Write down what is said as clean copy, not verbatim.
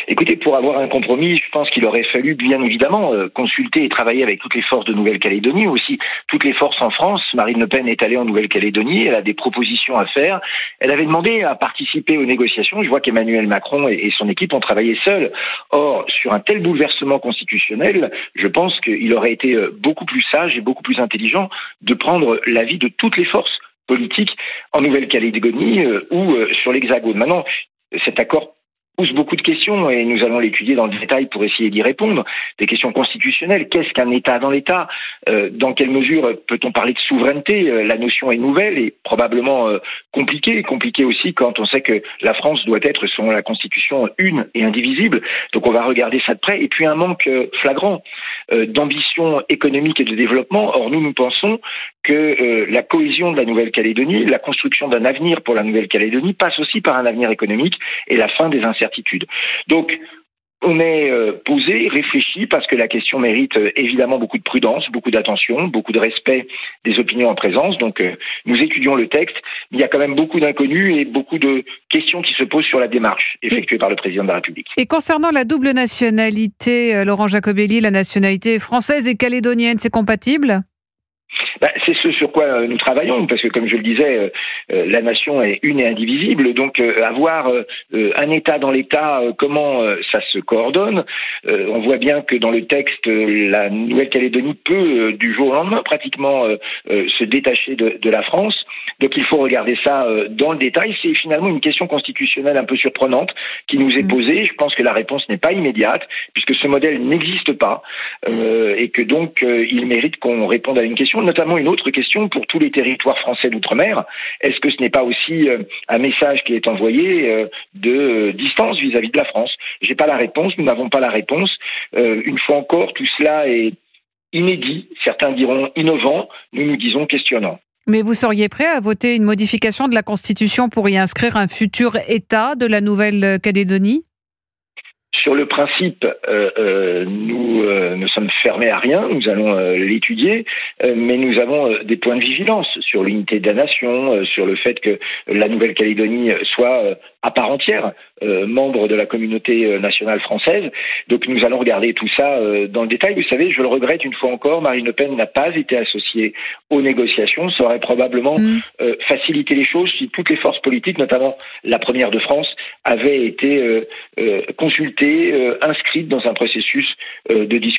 Écoutez, pour avoir un compromis, je pense qu'il aurait fallu bien évidemment consulter et travailler avec toutes les forces de Nouvelle-Calédonie, aussi toutes les forces en France. Marine Le Pen est allée en Nouvelle-Calédonie, elle a des propositions à faire. Elle avait demandé à participer aux négociations. Je vois qu'Emmanuel Macron et son équipe ont travaillé seuls. Or, sur un tel bouleversement constitutionnel, je pense qu'il aurait été beaucoup plus sage et beaucoup plus intelligent de prendre l'avis de toutes les forces politiques en Nouvelle-Calédonie ou sur l'Hexagone. Maintenant, cet accord pose beaucoup de questions et nous allons l'étudier dans le détail pour essayer d'y répondre. Des questions constitutionnelles. Qu'est-ce qu'un État dans l'État ? Dans quelle mesure peut-on parler de souveraineté ? La notion est nouvelle et probablement compliquée. Compliquée aussi quand on sait que la France doit être, selon la Constitution, une et indivisible. Donc on va regarder ça de près. Et puis un manque flagrant d'ambition économique et de développement. Or nous pensons que la cohésion de la Nouvelle-Calédonie, la construction d'un avenir pour la Nouvelle-Calédonie passe aussi par un avenir économique et la fin des incertitudes. Donc, on est posé, réfléchi, parce que la question mérite évidemment beaucoup de prudence, beaucoup d'attention, beaucoup de respect des opinions en présence. Donc, nous étudions le texte. Il y a quand même beaucoup d'inconnus et beaucoup de questions qui se posent sur la démarche effectuée par le président de la République. Et concernant la double nationalité, Laurent Jacobelli, la nationalité française et calédonienne, c'est compatible ? C'est ce sur quoi nous travaillons, parce que comme je le disais, la nation est une et indivisible, donc avoir un État dans l'État, comment ça se coordonne. On voit bien que dans le texte, la Nouvelle-Calédonie peut du jour au lendemain pratiquement se détacher de la France. Donc il faut regarder ça dans le détail. C'est finalement une question constitutionnelle un peu surprenante qui nous est posée. Je pense que la réponse n'est pas immédiate, puisque ce modèle n'existe pas, et que donc il mérite qu'on réponde à une question, notamment une autre question pour tous les territoires français d'outre-mer. Est-ce que ce n'est pas aussi un message qui est envoyé de distance vis-à-vis de la France ? J'ai pas la réponse, nous n'avons pas la réponse. Une fois encore, tout cela est inédit. Certains diront innovant, nous disons questionnant. Mais vous seriez prêt à voter une modification de la Constitution pour y inscrire un futur État de la Nouvelle-Calédonie ? Sur le principe, nous ne sommes fermés à rien, nous allons l'étudier, mais nous avons des points de vigilance sur l'unité de la nation, sur le fait que la Nouvelle-Calédonie soit à part entière membre de la communauté nationale française. Donc nous allons regarder tout ça dans le détail. Vous savez, je le regrette une fois encore, Marine Le Pen n'a pas été associée aux négociations. Ça aurait probablement facilité les choses si toutes les forces politiques, notamment la première de France, avaient été consultées, inscrites dans un processus de discussion.